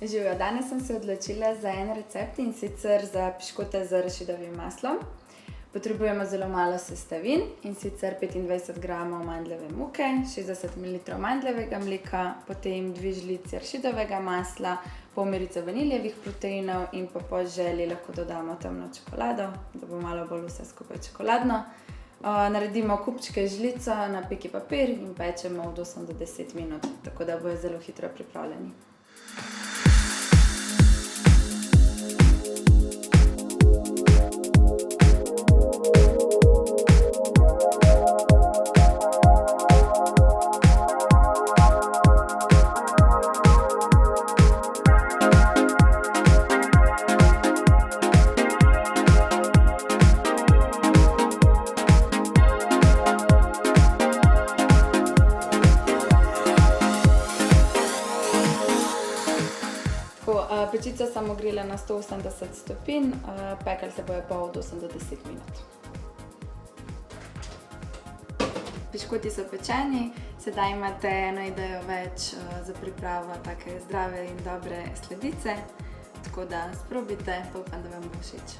Živijo, danes sem se odločila za en recept, in sicer za piškote z arašidovim maslom. Potrebujemo zelo malo sestavin, in sicer 25 gramov mandljeve moke, 60 ml mandljevega mleka, potem 2 žlici arašidovega masla, pol merice vaniljevih proteinov in po želji lahko dodamo temno čokolado, da bo malo bolj vse skupaj čokoladno. Naredimo kupčke z žlico na peki papir in pečemo od 8 do 10 minut, tako da bojo zelo hitro pripravljeni. Pečico sem ogrela na 180 stopinj, pekli se bojo pa od 8 do 10 minut. Piškoti so pečeni, sedaj imate eno idejo več za pripravo take zdrave in dobre sladice, tako da sprobajte, pa upam, da vam bo všeč.